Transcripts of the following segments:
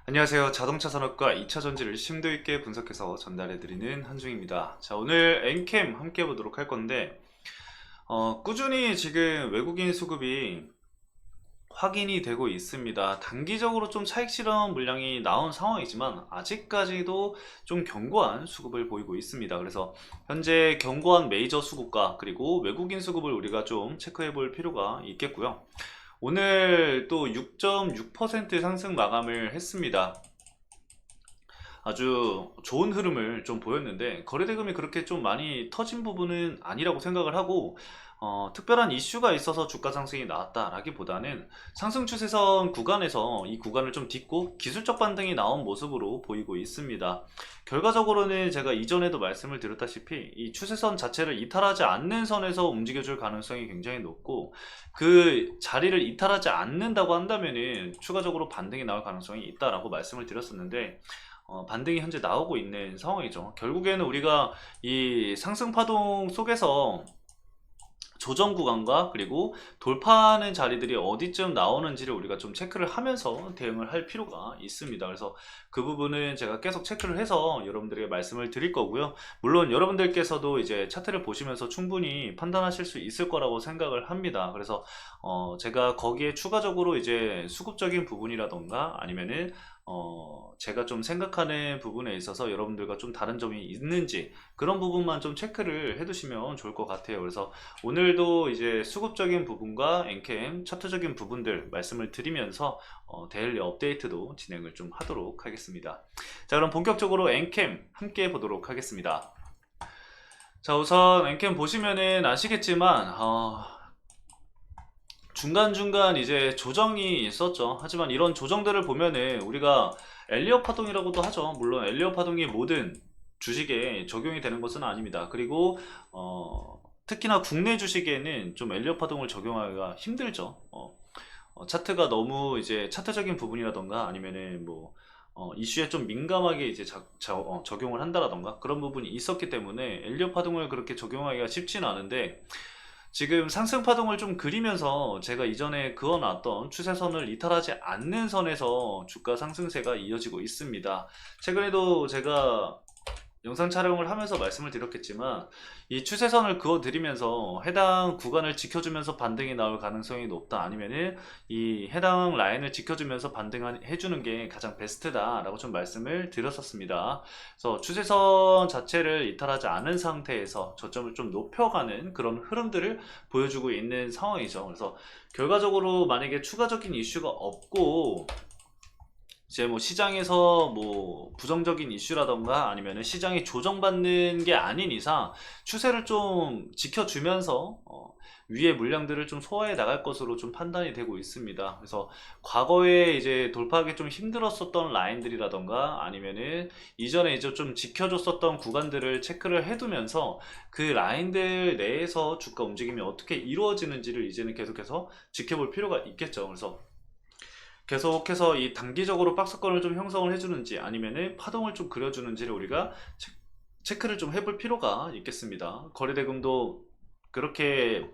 안녕하세요. 자동차 산업과 2차 전지를 심도 있게 분석해서 전달해드리는 한중입니다. 자, 오늘 엔캠 함께 해보도록 할 건데, 꾸준히 지금 외국인 수급이 확인이 되고 있습니다. 단기적으로 좀 차익 실현 물량이 나온 상황이지만, 아직까지도 좀 견고한 수급을 보이고 있습니다. 그래서 현재 견고한 메이저 수급과 그리고 외국인 수급을 우리가 좀 체크해 볼 필요가 있겠고요. 오늘 또 6.6% 상승 마감을 했습니다. 아주 좋은 흐름을 좀 보였는데 거래대금이 그렇게 좀 많이 터진 부분은 아니라고 생각을 하고, 특별한 이슈가 있어서 주가 상승이 나왔다라기보다는 상승 추세선 구간에서 이 구간을 좀 딛고 기술적 반등이 나온 모습으로 보이고 있습니다. 결과적으로는 제가 이전에도 말씀을 드렸다시피 이 추세선 자체를 이탈하지 않는 선에서 움직여줄 가능성이 굉장히 높고, 그 자리를 이탈하지 않는다고 한다면은 추가적으로 반등이 나올 가능성이 있다라고 말씀을 드렸었는데, 반등이 현재 나오고 있는 상황이죠. 결국에는 우리가 이 상승 파동 속에서 조정 구간과 그리고 돌파하는 자리들이 어디쯤 나오는지를 우리가 좀 체크를 하면서 대응을 할 필요가 있습니다. 그래서 그 부분은 제가 계속 체크를 해서 여러분들에게 말씀을 드릴 거고요. 물론 여러분들께서도 이제 차트를 보시면서 충분히 판단하실 수 있을 거라고 생각을 합니다. 그래서 제가 거기에 추가적으로 이제 수급적인 부분이라던가 아니면은 제가 좀 생각하는 부분에 있어서 여러분들과 좀 다른 점이 있는지 그런 부분만 좀 체크를 해두시면 좋을 것 같아요. 그래서 오늘도 이제 수급적인 부분과 엔캠 차트적인 부분들 말씀을 드리면서 데일리 업데이트도 진행을 좀 하도록 하겠습니다. 자, 그럼 본격적으로 엔캠 함께 보도록 하겠습니다. 자, 우선 엔캠 보시면은 아시겠지만 중간중간 이제 조정이 있었죠. 하지만 이런 조정들을 보면은 우리가 엘리엇 파동이라고도 하죠. 물론 엘리엇 파동이 모든 주식에 적용이 되는 것은 아닙니다. 그리고 특히나 국내 주식에는 좀 엘리엇 파동을 적용하기가 힘들죠. 차트가 너무 이제 차트적인 부분이라던가 아니면은 뭐 이슈에 좀 민감하게 이제 적용을 한다라던가 그런 부분이 있었기 때문에 엘리엇 파동을 그렇게 적용하기가 쉽지는 않은데, 지금 상승 파동을 좀 그리면서 제가 이전에 그어놨던 추세선을 이탈하지 않는 선에서 주가 상승세가 이어지고 있습니다. 최근에도 제가 영상 촬영을 하면서 말씀을 드렸겠지만 이 추세선을 그어드리면서 해당 구간을 지켜주면서 반등이 나올 가능성이 높다, 아니면은 이 해당 라인을 지켜주면서 반등해주는 게 가장 베스트다라고 좀 말씀을 드렸었습니다. 그래서 추세선 자체를 이탈하지 않은 상태에서 저점을 좀 높여가는 그런 흐름들을 보여주고 있는 상황이죠. 그래서 결과적으로 만약에 추가적인 이슈가 없고 이제 뭐 시장에서 뭐 부정적인 이슈라던가 아니면은 시장이 조정받는 게 아닌 이상 추세를 좀 지켜주면서 위에 물량들을 좀 소화해 나갈 것으로 좀 판단이 되고 있습니다. 그래서 과거에 이제 돌파하기 좀 힘들었었던 라인들이라던가 아니면은 이전에 이제 좀 지켜줬었던 구간들을 체크를 해두면서 그 라인들 내에서 주가 움직임이 어떻게 이루어지는지를 이제는 계속해서 지켜볼 필요가 있겠죠. 그래서 계속해서 이 단기적으로 박스권을 좀 형성을 해주는지 아니면은 파동을 좀 그려주는지를 우리가 체크를 좀 해볼 필요가 있겠습니다. 거래대금도 그렇게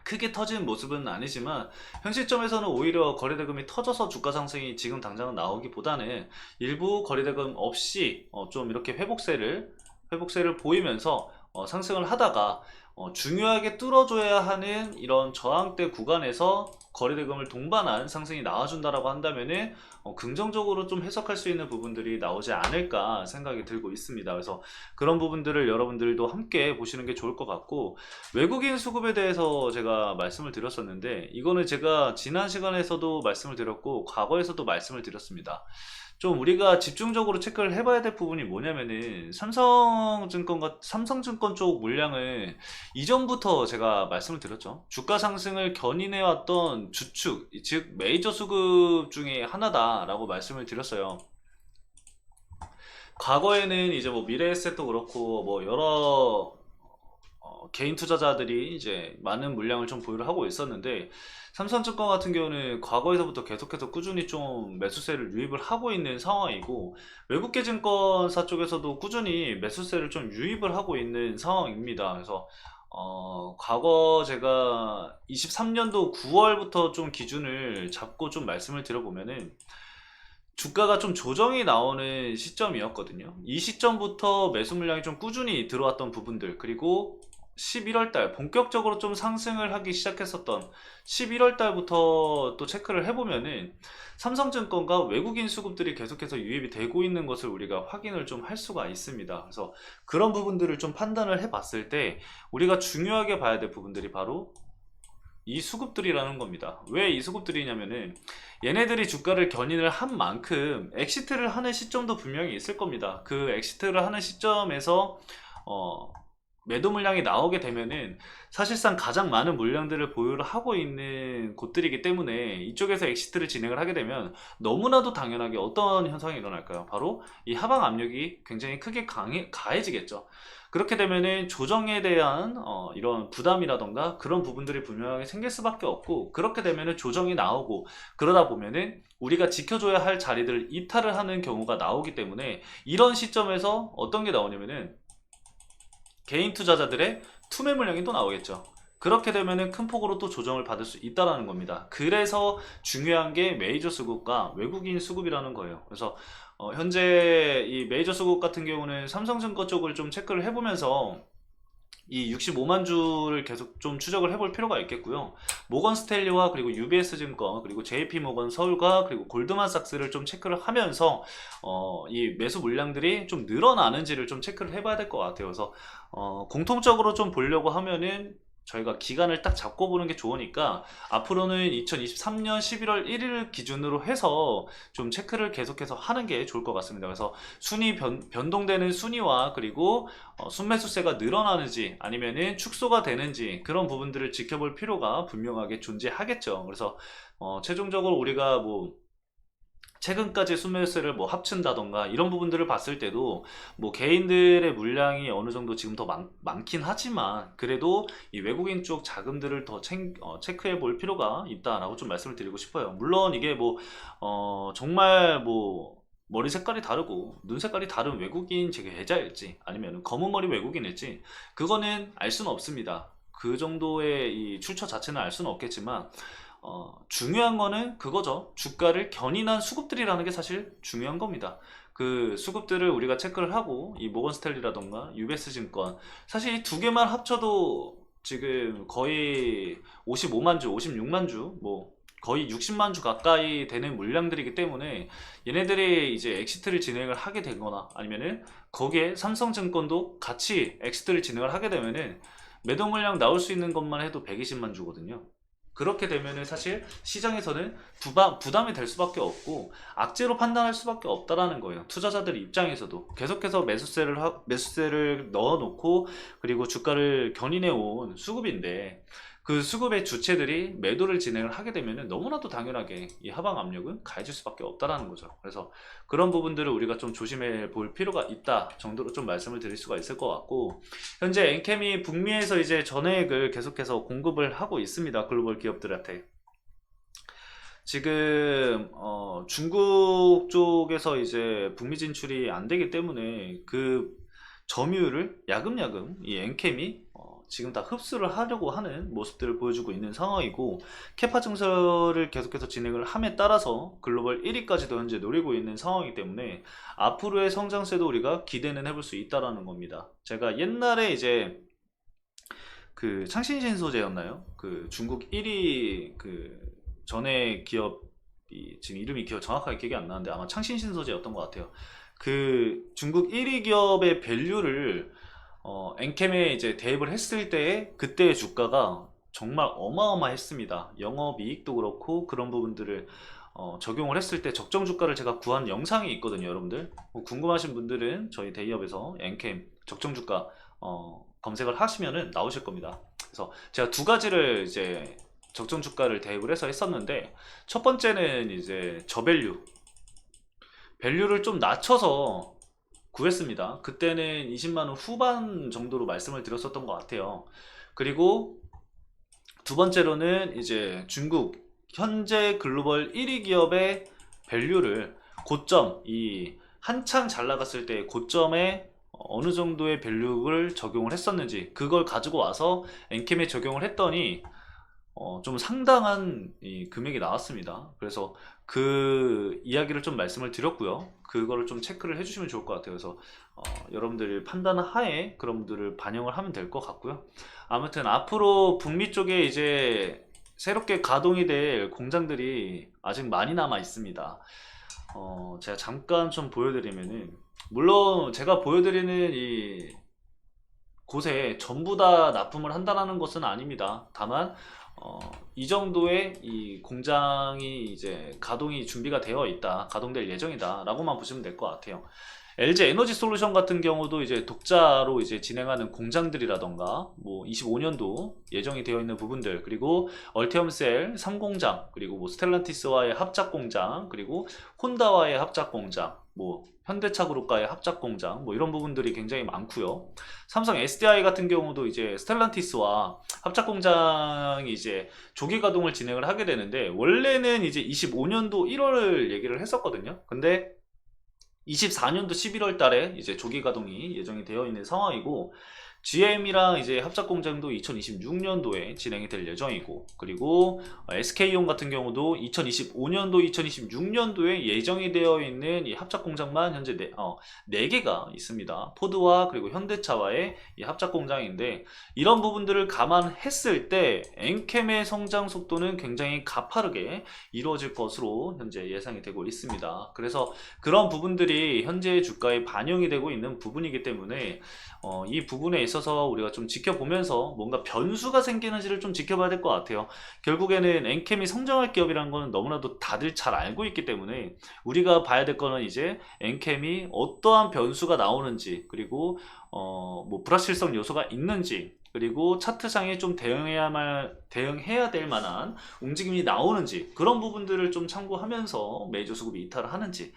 크게 터진 모습은 아니지만 현 시점에서는 오히려 거래대금이 터져서 주가 상승이 지금 당장은 나오기보다는 일부 거래대금 없이 좀 이렇게 회복세를 보이면서 상승을 하다가 중요하게 뚫어줘야 하는 이런 저항대 구간에서 거래대금을 동반한 상승이 나와준다라고 한다면은 긍정적으로 좀 해석할 수 있는 부분들이 나오지 않을까 생각이 들고 있습니다. 그래서 그런 부분들을 여러분들도 함께 보시는 게 좋을 것 같고, 외국인 수급에 대해서 제가 말씀을 드렸었는데 이거는 제가 지난 시간에서도 말씀을 드렸고 과거에서도 말씀을 드렸습니다. 좀 우리가 집중적으로 체크를 해봐야 될 부분이 뭐냐면은 삼성증권 쪽 물량을 이전부터 제가 말씀을 드렸죠. 주가 상승을 견인해왔던 주축, 즉 메이저 수급 중에 하나다라고 말씀을 드렸어요. 과거에는 이제 뭐 미래에셋도 그렇고 뭐 여러 개인 투자자들이 이제 많은 물량을 좀 보유를 하고 있었는데, 삼성증권 같은 경우는 과거에서부터 계속해서 꾸준히 좀 매수세를 유입을 하고 있는 상황이고, 외국계 증권사 쪽에서도 꾸준히 매수세를 좀 유입을 하고 있는 상황입니다. 그래서 과거 제가 23년도 9월부터 좀 기준을 잡고 좀 말씀을 드려보면은 주가가 좀 조정이 나오는 시점이었거든요. 이 시점부터 매수 물량이 좀 꾸준히 들어왔던 부분들, 그리고 11월 달 본격적으로 좀 상승을 하기 시작했었던 11월 달부터 또 체크를 해보면은 삼성증권과 외국인 수급들이 계속해서 유입이 되고 있는 것을 우리가 확인을 좀 할 수가 있습니다. 그래서 그런 부분들을 좀 판단을 해봤을 때 우리가 중요하게 봐야 될 부분들이 바로 이 수급들이라는 겁니다. 왜 이 수급들이냐면은 얘네들이 주가를 견인을 한 만큼 엑시트를 하는 시점도 분명히 있을 겁니다. 그 엑시트를 하는 시점에서 어, 매도 물량이 나오게 되면은 사실상 가장 많은 물량들을 보유를 하고 있는 곳들이기 때문에 이쪽에서 엑시트를 진행을 하게 되면 너무나도 당연하게 어떤 현상이 일어날까요? 바로 이 하방 압력이 굉장히 크게 가해지겠죠. 그렇게 되면은 조정에 대한 이런 부담이라던가 그런 부분들이 분명하게 생길 수밖에 없고, 그렇게 되면은 조정이 나오고 그러다 보면은 우리가 지켜줘야 할 자리들을 이탈을 하는 경우가 나오기 때문에 이런 시점에서 어떤 게 나오냐면은 개인 투자자들의 투매 물량이 또 나오겠죠. 그렇게 되면은 큰 폭으로 또 조정을 받을 수 있다라는 겁니다. 그래서 중요한 게 메이저 수급과 외국인 수급이라는 거예요. 그래서 현재 이 메이저 수급 같은 경우는 삼성증권 쪽을 좀 체크를 해보면서 이 65만 주를 계속 좀 추적을 해볼 필요가 있겠고요. 모건 스탠리와 그리고 UBS 증권, 그리고 JP 모건 서울과 그리고 골드만삭스를 좀 체크를 하면서 이 매수 물량들이 좀 늘어나는지를 좀 체크를 해봐야 될 것 같아요. 그래서 공통적으로 좀 보려고 하면은 저희가 기간을 딱 잡고 보는 게 좋으니까 앞으로는 2023년 11월 1일 기준으로 해서 좀 체크를 계속해서 하는 게 좋을 것 같습니다. 그래서 변동되는 순위와 그리고 순매수세가 늘어나는지 아니면은 축소가 되는지 그런 부분들을 지켜볼 필요가 분명하게 존재하겠죠. 그래서 최종적으로 우리가 뭐 최근까지 순매수세를 뭐 합친다던가 이런 부분들을 봤을 때도 뭐 개인들의 물량이 어느 정도 지금 더 많긴 하지만 그래도 이 외국인 쪽 자금들을 더 체크해 볼 필요가 있다라고 좀 말씀을 드리고 싶어요. 물론 이게 뭐 정말 뭐 머리 색깔이 다르고 눈 색깔이 다른 외국인 계좌일지 아니면 검은 머리 외국인일지 그거는 알 수는 없습니다. 그 정도의 이 출처 자체는 알 수는 없겠지만 중요한 거는 그거죠. 주가를 견인한 수급들이라는 게 사실 중요한 겁니다. 그 수급들을 우리가 체크를 하고 이 모건 스탠리라던가 UBS 증권 사실 이 두 개만 합쳐도 지금 거의 55만 주, 56만 주, 뭐 거의 60만 주 가까이 되는 물량들이기 때문에 얘네들이 이제 엑시트를 진행을 하게 되거나 아니면은 거기에 삼성증권도 같이 엑시트를 진행을 하게 되면은 매도 물량 나올 수 있는 것만 해도 120만 주거든요. 그렇게 되면은 사실 시장에서는 부담이 될 수밖에 없고 악재로 판단할 수밖에 없다라는 거예요. 투자자들 입장에서도 계속해서 매수세를 넣어놓고 그리고 주가를 견인해 온 수급인데 그 수급의 주체들이 매도를 진행을 하게 되면은 너무나도 당연하게 이 하방 압력은 가해질 수밖에 없다라는 거죠. 그래서 그런 부분들을 우리가 좀 조심해 볼 필요가 있다 정도로 좀 말씀을 드릴 수가 있을 것 같고, 현재 엔캠이 북미에서 이제 전액을 계속해서 공급을 하고 있습니다. 글로벌 기업들한테. 지금 중국 쪽에서 이제 북미 진출이 안 되기 때문에 그 점유율을 야금야금 이 엔캠이 지금 다 흡수를 하려고 하는 모습들을 보여주고 있는 상황이고, 캐파 증설을 계속해서 진행을 함에 따라서 글로벌 1위까지도 현재 노리고 있는 상황이기 때문에 앞으로의 성장세도 우리가 기대는 해볼 수 있다라는 겁니다. 제가 옛날에 이제 그 창신신소재였나요? 그 중국 1위 그 전에 기업이 지금 이름이 정확하게 기억이 안 나는데 아마 창신신소재였던 것 같아요. 그 중국 1위 기업의 밸류를 엔캠에 이제 대입을 했을 때 그때의 주가가 정말 어마어마했습니다. 영업이익도 그렇고 그런 부분들을 적용을 했을 때 적정 주가를 제가 구한 영상이 있거든요, 여러분들. 뭐 궁금하신 분들은 저희 대기업에서 엔캠 적정 주가 검색을 하시면은 나오실 겁니다. 그래서 제가 두 가지를 이제 적정 주가를 대입을 해서 했었는데, 첫 번째는 이제 밸류를 좀 낮춰서 구했습니다. 그때는 20만원 후반 정도로 말씀을 드렸었던 것 같아요. 그리고 두 번째로는 이제 중국 현재 글로벌 1위 기업의 밸류를 고점, 이 한창 잘 나갔을 때 고점에 어느 정도의 밸류를 적용을 했었는지 그걸 가지고 와서 엔캠에 적용을 했더니 좀 상당한 이 금액이 나왔습니다. 그래서 그 이야기를 좀 말씀을 드렸고요. 그거를 좀 체크를 해주시면 좋을 것 같아요. 그래서 여러분들이 판단 하에 그런 분들을 반영을 하면 될 것 같고요. 아무튼 앞으로 북미 쪽에 이제 새롭게 가동이 될 공장들이 아직 많이 남아 있습니다. 제가 잠깐 좀 보여드리면은, 물론 제가 보여드리는 이 곳에 전부 다 납품을 한다는 것은 아닙니다. 다만 이 정도의 이 공장이 이제 가동이 준비가 되어 있다, 가동될 예정이다 라고만 보시면 될 것 같아요. LG 에너지 솔루션 같은 경우도 이제 독자로 이제 진행하는 공장들이라던가 뭐 25년도 예정이 되어 있는 부분들, 그리고 얼티엄셀 3공장, 그리고 뭐 스텔란티스와의 합작 공장, 그리고 혼다와의 합작 공장, 뭐 현대차 그룹과의 합작 공장, 뭐 이런 부분들이 굉장히 많고요. 삼성 SDI 같은 경우도 이제 스텔란티스와 합작 공장이 이제 조기 가동을 진행을 하게 되는데, 원래는 이제 25년도 1월을 얘기를 했었거든요. 근데 24년도 11월 달에 이제 조기 가동이 예정이 되어 있는 상황이고, GM이랑 이제 합작 공장도 2026년도에 진행이 될 예정이고, 그리고 SK온 같은 경우도 2025년도, 2026년도에 예정이 되어 있는 이 합작 공장만 현재 4개가 있습니다. 포드와 그리고 현대차와의 이 합작 공장인데, 이런 부분들을 감안했을 때 엔캠의 성장 속도는 굉장히 가파르게 이루어질 것으로 현재 예상이 되고 있습니다. 그래서 그런 부분들이 현재 주가에 반영이 되고 있는 부분이기 때문에 이 부분에 있어서 우리가 좀 지켜보면서 뭔가 변수가 생기는지를 좀 지켜봐야 될 것 같아요. 결국에는 엔캠이 성장할 기업이라는 거는 너무나도 다들 잘 알고 있기 때문에, 우리가 봐야 될 거는 이제 엔캠이 어떠한 변수가 나오는지, 그리고 뭐 불확실성 요소가 있는지, 그리고 차트상에 좀 대응해야 될 만한 움직임이 나오는지, 그런 부분들을 좀 참고하면서 메이저 수급이 이탈을 하는지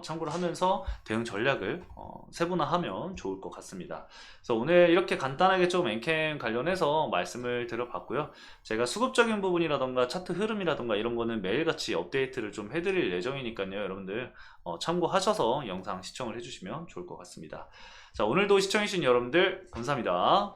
참고를 하면서 대응 전략을 세분화하면 좋을 것 같습니다. 그래서 오늘 이렇게 간단하게 좀 엔캠 관련해서 말씀을 드려봤고요. 제가 수급적인 부분이라던가 차트 흐름이라던가 이런 거는 매일같이 업데이트를 좀 해드릴 예정이니까요. 여러분들 참고하셔서 영상 시청을 해주시면 좋을 것 같습니다. 자, 오늘도 시청해주신 여러분들 감사합니다.